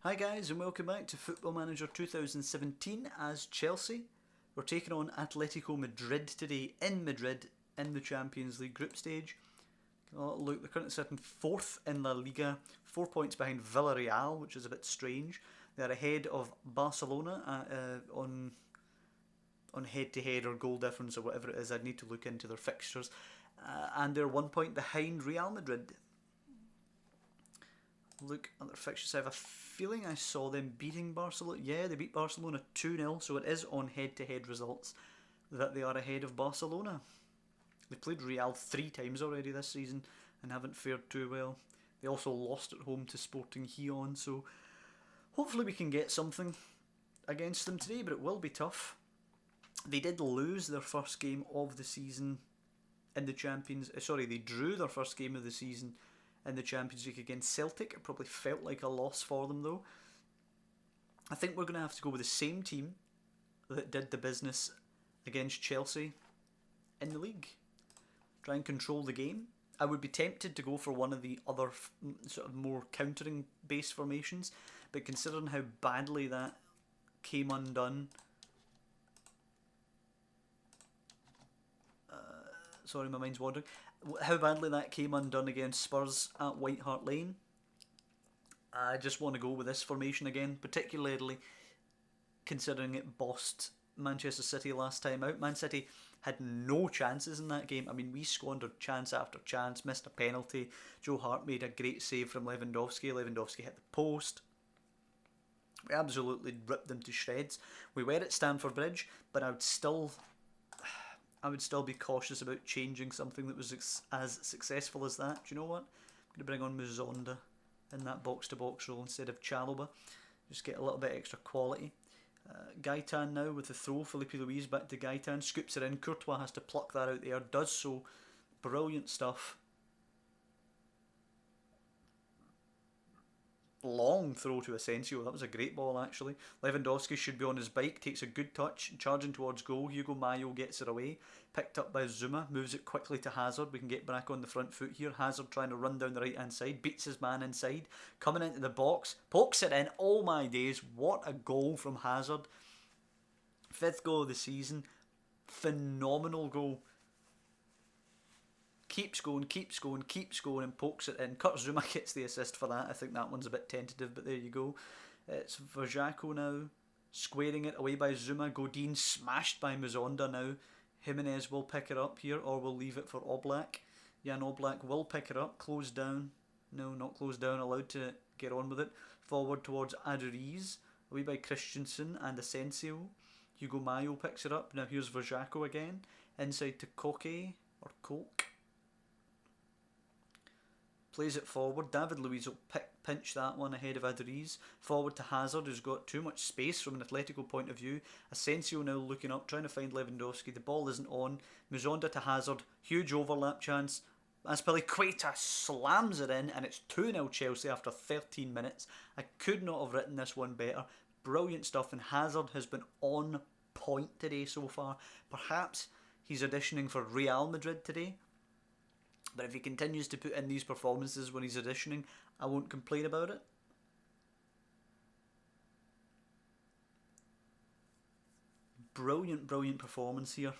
Hi guys and welcome back to Football Manager 2017 as Chelsea. We're taking on Atletico Madrid today in Madrid in the Champions League group stage. Look, they're currently sitting 4th in La Liga, 4 points behind Villarreal, which is a bit strange. They're ahead of Barcelona on head-to-head or goal difference or whatever it is. I'd need to look into their fixtures. And they're 1 point behind Real Madrid. Look at their fixtures. I have a feeling I saw them beating Barcelona. Yeah, they beat Barcelona 2-0, so it is on head-to-head results that they are ahead of Barcelona. They played Real 3 times already this season and haven't fared too well. They also lost at home to Sporting Gijon, so hopefully we can get something against them today, but it will be tough. They did lose their first game of the season in the they drew their first game of the season in the Champions League against Celtic. It probably felt like a loss for them though. I think we're going to have to go with the same team that did the business against Chelsea in the league. Try and control the game. I would be tempted to go for one of the other sort of more countering based formations, but considering how badly that came undone, sorry my mind's wandering, how badly that came undone against Spurs at White Hart Lane, I just want to go with this formation again, particularly considering it bossed Manchester City last time out. Man City had no chances in that game. I mean, we squandered chance after chance, missed a penalty. Joe Hart made a great save from Lewandowski. Lewandowski hit the post. We absolutely ripped them to shreds. We were at Stamford Bridge, but I would still be cautious about changing something that was as successful as that. Do you know what? I'm going to bring on Muzonda in that box-to-box role instead of Chalobah. Just get a little bit extra quality. Gaetan now with the throw. Felipe Luis back to Gaetan. Scoops it in. Courtois has to pluck that out there. Does so. Brilliant stuff. Long throw to Asensio. That was a great ball actually. Lewandowski should be on his bike. Takes a good touch. Charging towards goal. Hugo Mayo gets it away. Picked up by Zuma. Moves it quickly to Hazard. We can get back on the front foot here. Hazard trying to run down the right hand side. Beats his man inside. Coming into the box. Pokes it in. Oh my days. What a goal from Hazard. 5th goal of the season. Phenomenal goal. Keeps going, and pokes it in. Kurt Zuma gets the assist for that. I think that one's a bit tentative, but there you go. It's Verjako now, squaring it away by Zuma. Godin smashed by Muzonda now. Jimenez will pick it up here, or will leave it for Oblak. Jan Oblak will pick it up, closed down. No, not closed down, allowed to get on with it. Forward towards Aduriz, away by Christensen and Asensio. Hugo Mayo picks it up. Now here's Verjako again. Inside to Koke, or Coke. Plays it forward. David Luiz will pinch that one ahead of Aduriz. Forward to Hazard, who's got too much space from an Atletico point of view. Asensio now looking up, trying to find Lewandowski. The ball isn't on. Muzonda to Hazard. Huge overlap chance. Azpilicueta slams it in, and it's 2-0 Chelsea after 13 minutes. I could not have written this one better. Brilliant stuff, and Hazard has been on point today so far. Perhaps he's auditioning for Real Madrid today. But if he continues to put in these performances when he's auditioning, I won't complain about it. Brilliant, brilliant performance here.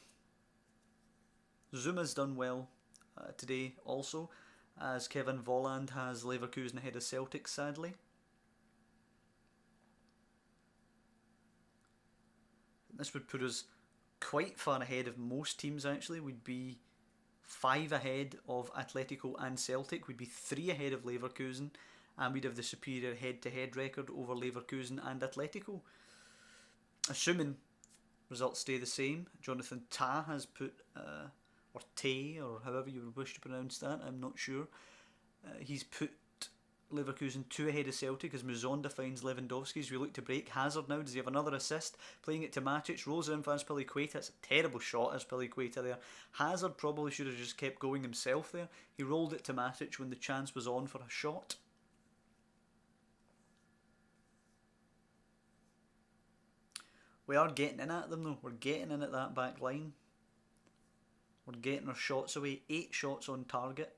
Zuma's done well today also, as Kevin Volland has Leverkusen ahead of Celtic, sadly. This would put us quite far ahead of most teams actually. We'd be 5 ahead of Atletico and Celtic. We'd be 3 ahead of Leverkusen, and we'd have the superior head-to-head record over Leverkusen and Atletico. Assuming results stay the same, Jonathan Tah has put, or Tay, or however you would wish to pronounce that, I'm not sure. He's put Leverkusen 2 ahead of Celtic as Muzonda finds Lewandowski as we look to break. Hazard now, does he have another assist? Playing it to Matic, rolls in for Azpilicueta. It's a terrible shot, Azpilicueta there. Hazard probably should have just kept going himself there. He rolled it to Matic when the chance was on for a shot. We are getting in at them though. We're getting in at that back line. We're getting our shots away. 8 shots on target.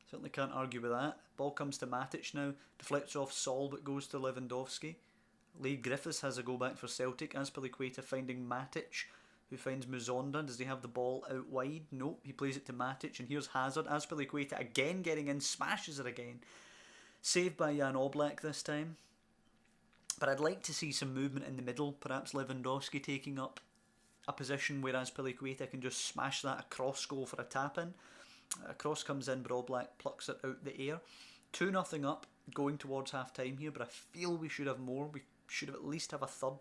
Certainly can't argue with that. Ball comes to Matic now, deflects off Sol but goes to Lewandowski. Lee Griffiths has a go back for Celtic. Azpilicueta finding Matic, who finds Muzonda. Does he have the ball out wide? Nope, he plays it to Matic, and here's Hazard. Azpilicueta again getting in, smashes it again. Saved by Jan Oblak this time. But I'd like to see some movement in the middle, perhaps Lewandowski taking up a position where Azpilicueta can just smash that across goal for a tap-in. A cross comes in, but Oblak plucks it out the air. 2-0 up, going towards half-time here, but I feel we should have more. We should have at least have a third.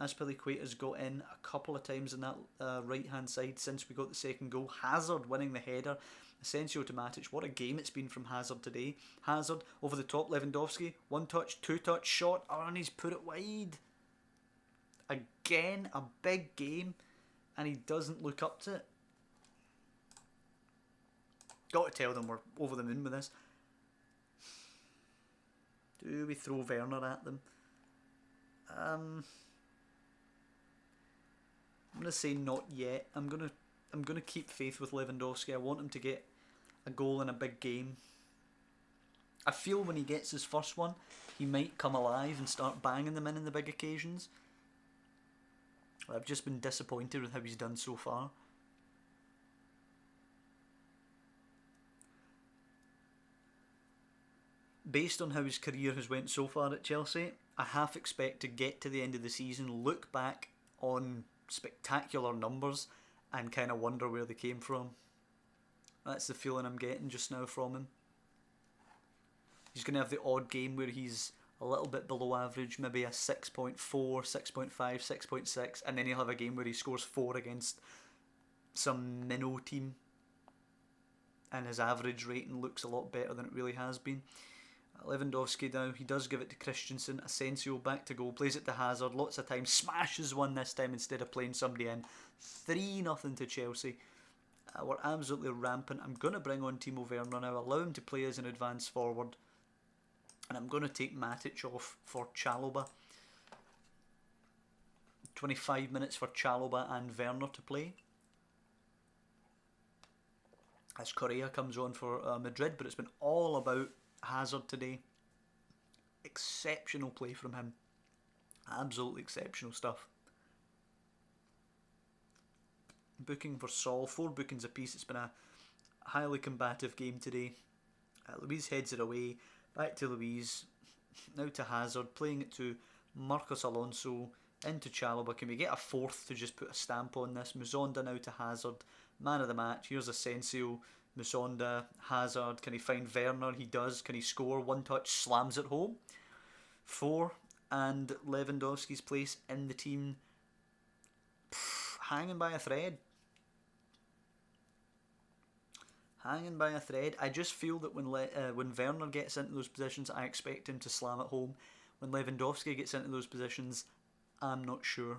Azpilicueta's got in a couple of times in that right-hand side since we got the second goal. Hazard winning the header. Asensio to Matic. What a game it's been from Hazard today. Hazard over the top. Lewandowski. 1-touch, 2-touch shot. Oh, and he's put it wide. Again, a big game. And he doesn't look up to it. Got to tell them we're over the moon with this. Do we throw Werner at them? I'm gonna say not yet. I'm gonna keep faith with Lewandowski. I want him to get a goal in a big game. I feel when he gets his first one, he might come alive and start banging them in the big occasions. I've just been disappointed with how he's done so far. Based on how his career has went so far at Chelsea, I half expect to get to the end of the season, look back on spectacular numbers and kind of wonder where they came from. That's the feeling I'm getting just now from him. He's going to have the odd game where he's a little bit below average, maybe a 6.4, 6.5, 6.6, and then he'll have a game where he scores 4 against some minnow team and his average rating looks a lot better than it really has been. Lewandowski now, he does give it to Christensen. Asensio back to goal, plays it to Hazard, lots of time, smashes one this time instead of playing somebody in. 3-0 to Chelsea. We're absolutely rampant. I'm going to bring on Timo Werner now, allow him to play as an advance forward. And I'm going to take Matic off for Chalobah. 25 minutes for Chalobah and Werner to play. As Correa comes on for Madrid, but it's been all about Hazard today. Exceptional play from him. Absolutely exceptional stuff. Booking for Sol. 4 bookings apiece. It's been a highly combative game today. Luiz heads it away. Back to Luiz. Now to Hazard. Playing it to Marcos Alonso. Into Chalobah. Can we get a fourth to just put a stamp on this? Muzonda now to Hazard. Man of the match. Here's Asensio. Muzonda, Hazard, can he find Werner? He does. Can he score? 1 touch, slams it home. 4, and Lewandowski's place in the team, hanging by a thread. Hanging by a thread. I just feel that when Werner gets into those positions, I expect him to slam it home. When Lewandowski gets into those positions, I'm not sure.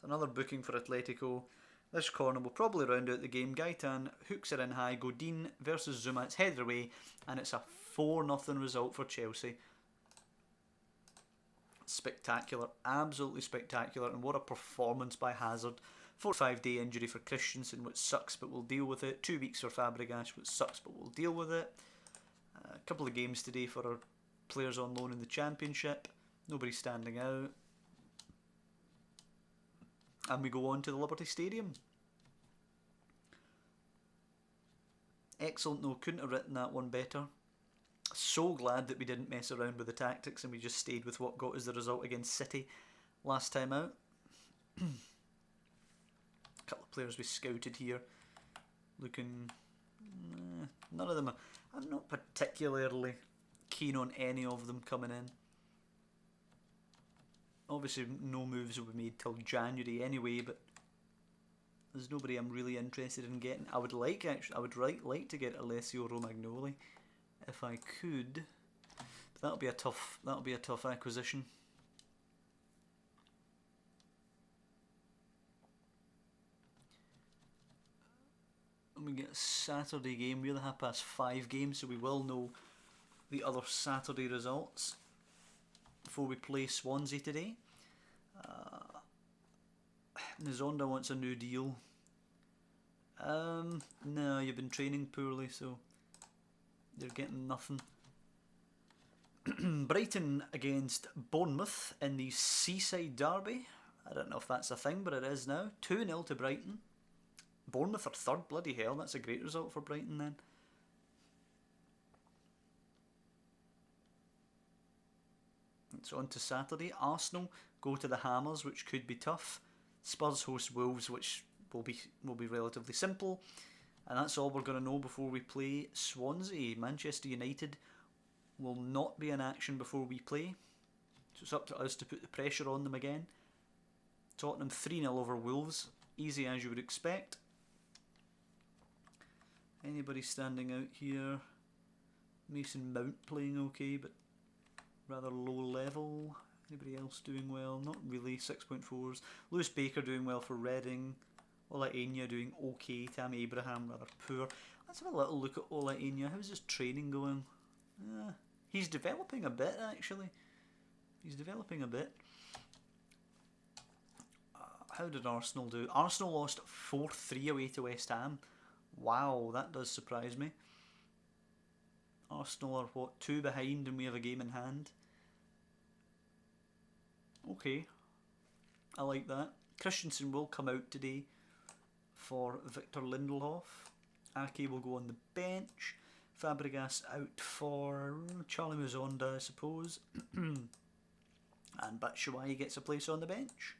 Another booking for Atletico. This corner will probably round out the game. Gaitan hooks it in high. Godin versus Zuma. It's headed away, and it's a 4-0 result for Chelsea. Spectacular, absolutely spectacular, and what a performance by Hazard. 4-5-day injury for Christensen, which sucks, but we'll deal with it. 2 weeks for Fabregas, which sucks, but we'll deal with it. A couple of games today for our players on loan in the Championship. Nobody standing out. And we go on to the Liberty Stadium. Excellent though, couldn't have written that one better. So glad that we didn't mess around with the tactics and we just stayed with what got us the result against City last time out. A couple of players we scouted here. Looking... none of them I'm not particularly keen on any of them coming in. Obviously, no moves will be made till January anyway, but there's nobody I'm really interested in getting. I would like to get Alessio Romagnoli if I could, but that'll be a tough acquisition. And we get a Saturday game. We're the 5:30 game, so we will know the other Saturday results before we play Swansea today. Mizonda wants a new deal. No, you've been training poorly, so you're getting nothing. Brighton against Bournemouth in the Seaside Derby. I don't know if that's a thing, but it is now. 2-0 to Brighton. Bournemouth are third. Bloody hell, that's a great result for Brighton then. It's on to Saturday. Arsenal go to the Hammers, which could be tough. Spurs host Wolves, which will be relatively simple. And that's all we're going to know before we play Swansea. Manchester United will not be in action before we play. So it's up to us to put the pressure on them again. Tottenham 3-0 over Wolves. Easy as you would expect. Anybody standing out here? Mason Mount playing okay, but rather low level. Anybody else doing well? Not really. 6.4s. Lewis Baker doing well for Reading. Ola Enya doing okay. Tammy Abraham rather poor. Let's have a little look at Ola Enya. How's his training going? He's developing a bit actually. He's developing a bit. How did Arsenal do? Arsenal lost 4-3 away to West Ham. Wow, that does surprise me. Arsenal are what, 2 behind and we have a game in hand? Okay, I like that. Christensen will come out today for Victor Lindelof. Ake will go on the bench. Fabregas out for Charlie Muzonda, I suppose. And Batshuayi gets a place on the bench.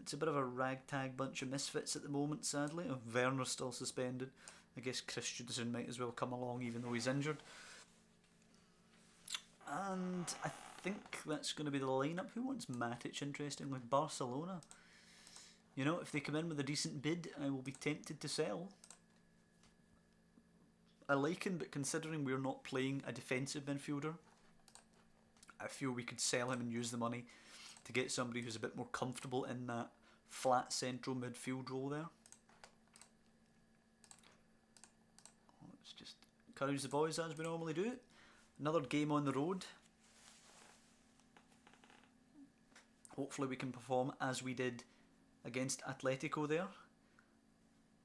It's a bit of a ragtag bunch of misfits at the moment, sadly. Oh, Werner's still suspended. I guess Christensen might as well come along even though he's injured. And I think that's going to be the lineup. Who wants Matic, interestingly? Barcelona. You know, if they come in with a decent bid, I will be tempted to sell. I like him, but considering we're not playing a defensive midfielder, I feel we could sell him and use the money to get somebody who's a bit more comfortable in that flat central midfield role there. Let's just encourage the boys as we normally do. Another game on the road. Hopefully we can perform as we did against Atletico there.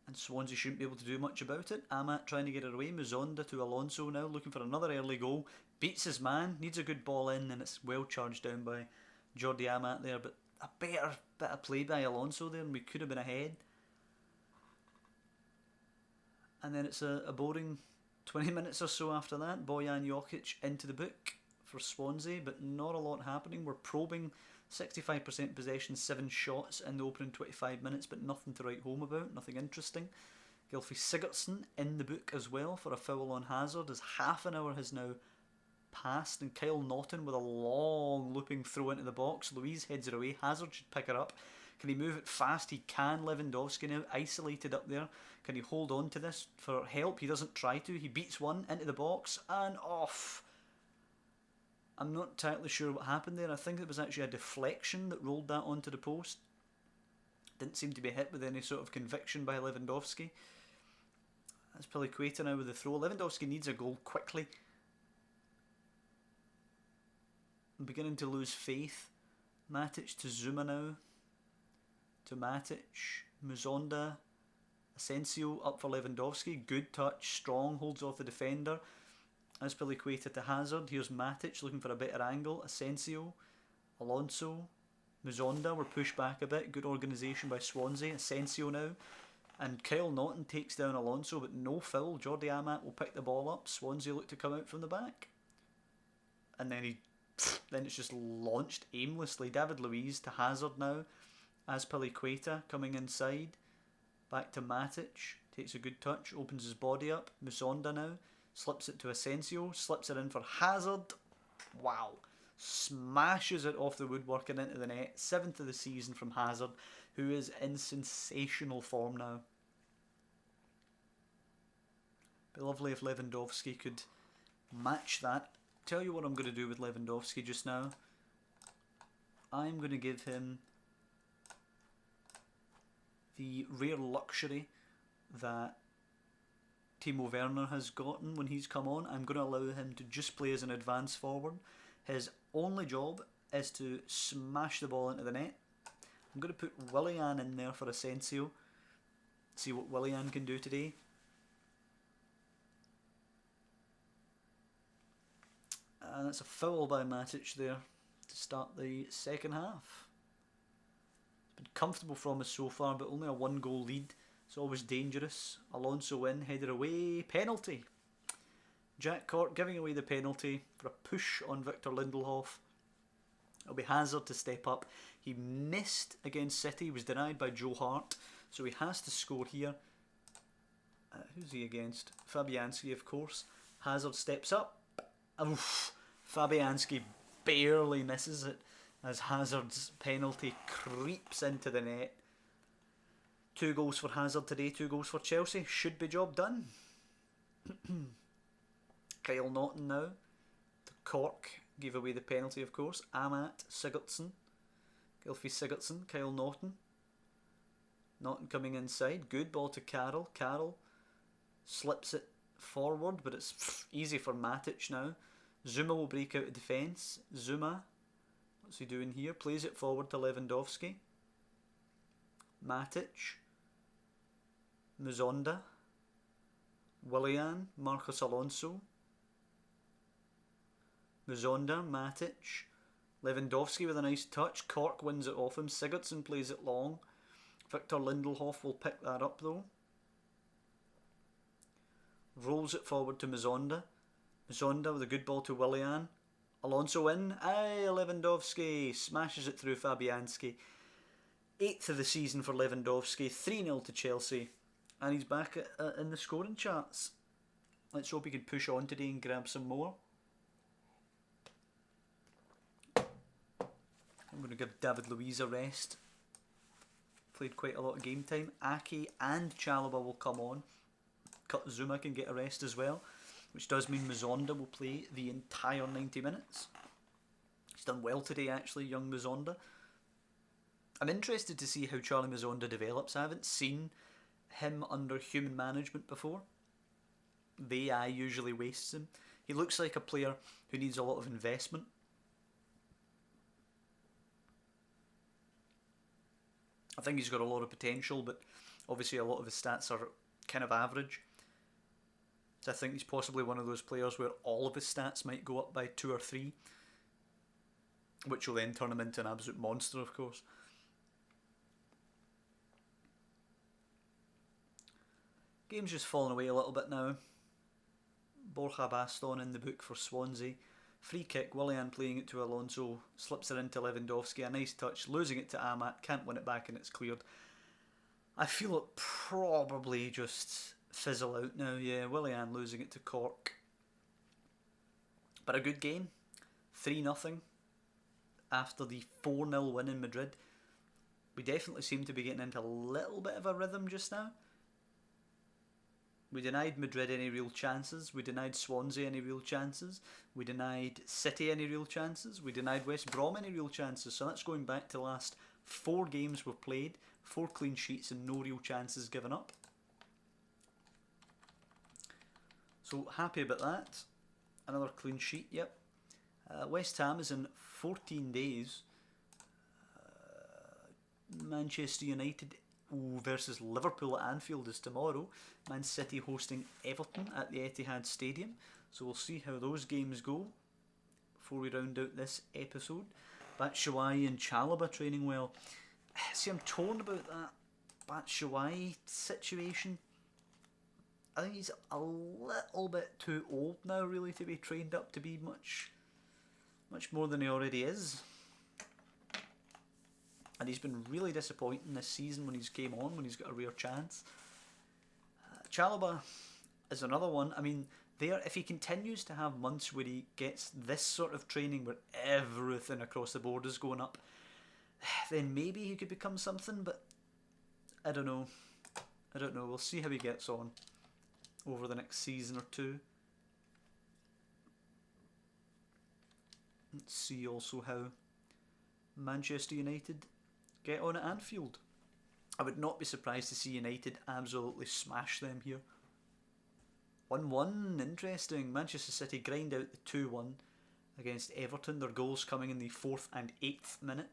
And Swansea shouldn't be able to do much about it. Amat trying to get it away. Muzonda to Alonso now, looking for another early goal. Beats his man, needs a good ball in, and it's well charged down by Jordi Amat there. But a better bit of play by Alonso there, and we could have been ahead. And then it's a boring 20 minutes or so after that. Bojan Jokic into the book for Swansea, but not a lot happening. We're probing 65% possession, 7 shots in the opening 25 minutes, but nothing to write home about, nothing interesting. Gylfi Sigurdsson in the book as well for a foul on Hazard, as half an hour has now passed, and Kyle Naughton with a long looping throw into the box. Louise heads it away. Hazard should pick her up. Can he move it fast? He can. Lewandowski now isolated up there. Can he hold on to this for help? He doesn't try to. He beats one into the box and off. I'm not entirely sure what happened there. I think it was actually a deflection that rolled that onto the post. Didn't seem to be hit with any sort of conviction by Lewandowski. That's Piliqueta now with the throw. Lewandowski needs a goal quickly. I'm beginning to lose faith. Matic to Zuma now. To Matic. Muzonda. Asensio up for Lewandowski. Good touch. Strong. Holds off the defender. As Piliqueta to Hazard. Here's Matic looking for a better angle. Asensio. Alonso. Muzonda were pushed back a bit. Good organisation by Swansea. Asensio now. And Kyle Naughton takes down Alonso, but no foul. Jordi Amat will pick the ball up. Swansea look to come out from the back. And then it's just launched aimlessly. David Luiz to Hazard now. As Piliqueta coming inside. Back to Matic. Takes a good touch. Opens his body up. Muzonda now. Slips it to Asensio. Slips it in for Hazard. Wow. Smashes it off the woodwork and into the net. 7th of the season from Hazard, who is in sensational form now. Be lovely if Lewandowski could match that. Tell you what I'm going to do with Lewandowski just now. I'm going to give him the rare luxury that Timo Werner has gotten when he's come on. I'm going to allow him to just play as an advance forward. His only job is to smash the ball into the net. I'm going to put Willian in there for Asensio. See what Willian can do today. And it's a foul by Matic there to start the second half. It's been comfortable from us so far, but only a 1-goal lead. It's always dangerous. Alonso in, headed away, penalty. Jack Cork giving away the penalty for a push on Victor Lindelof. It'll be Hazard to step up. He missed against City, was denied by Joe Hart, so he has to score here. Who's he against? Fabianski, of course. Hazard steps up. Oof. Fabianski barely misses it as Hazard's penalty creeps into the net. 2 goals for Hazard today, 2 goals for Chelsea. Should be job done. Kyle Naughton now. The Cork gave away the penalty, of course. Amat Sigurdsson. Gylfi Sigurdsson, Kyle Naughton. Naughton coming inside. Good ball to Carroll. Carroll slips it forward, but it's easy for Matic now. Zuma will break out of defence. Zuma, what's he doing here? Plays it forward to Lewandowski. Matic. Muzonda. Willian. Marcos Alonso. Muzonda. Matic. Lewandowski with a nice touch. Cork wins it off him. Sigurdsson plays it long. Victor Lindelof will pick that up though. Rolls it forward to Muzonda. Muzonda with a good ball to Willian. Alonso in. Aye, Lewandowski smashes it through Fabianski. 8th of the season for Lewandowski. 3-0 to Chelsea. And he's back in the scoring charts. Let's hope he can push on today and grab some more. I'm going to give David Luiz a rest. Played quite a lot of game time. Ake and Chalobah will come on. Zuma can get a rest as well, which does mean Muzonda will play the entire 90 minutes. He's done well today actually, young Muzonda. I'm interested to see how Charlie Muzonda develops. I haven't seen him under human management before. The AI usually wastes him. He looks like a player who needs a lot of investment. I think he's got a lot of potential, but obviously a lot of his stats are kind of average. So I think he's possibly one of those players where all of his stats might go up by 2 or 3, which will then turn him into an absolute monster, of course. Game's just fallen away a little bit now. Borja Baston in the book for Swansea. Free kick, Willian playing it to Alonso, slips it into Lewandowski, a nice touch, losing it to Amat, can't win it back and it's cleared. I feel it probably just fizzle out now, yeah, Willian losing it to Cork. But a good game, 3-0 after the 4-0 win in Madrid. We definitely seem to be getting into a little bit of a rhythm just now. We denied Madrid any real chances. We denied Swansea any real chances. We denied City any real chances. We denied West Brom any real chances. So that's going back to the last 4 games we've played. 4 clean sheets and no real chances given up. So happy about that. Another clean sheet, yep. West Ham is in 14 days. Manchester United versus Liverpool at Anfield is tomorrow. Man City hosting Everton at the Etihad Stadium. So we'll see how those games go before we round out this episode. Batshuayi and Chalobah training well. See, I'm torn about that Batshuayi situation. I think he's a little bit too old now really to be trained up to be much more than he already is. And he's been really disappointing this season when he's came on, when he's got a rare chance. Chalobah is another one. I mean, if he continues to have months where he gets this sort of training where everything across the board is going up, then maybe he could become something, but I don't know. We'll see how he gets on over the next season or 2. Let's see also how Manchester United get on at Anfield. I would not be surprised to see United absolutely smash them here. 1-1, interesting. Manchester City grind out the 2-1 against Everton. Their goals coming in the 4th and 8th minute.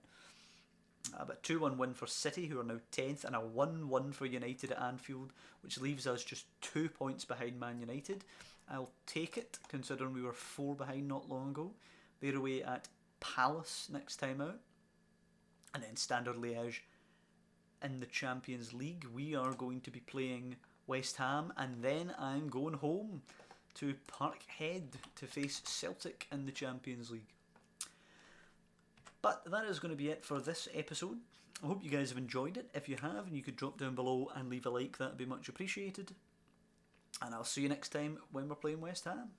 But 2-1 win for City, who are now 10th, and a 1-1 for United at Anfield, which leaves us just 2 points behind Man United. I'll take it, considering we were 4 behind not long ago. They're away at Palace next time out. And then Standard Liège in the Champions League. We are going to be playing West Ham, and then I'm going home to Parkhead to face Celtic in the Champions League. But that is going to be it for this episode. I hope you guys have enjoyed it. If you have, and you could drop down below and leave a like, that would be much appreciated. And I'll see you next time when we're playing West Ham.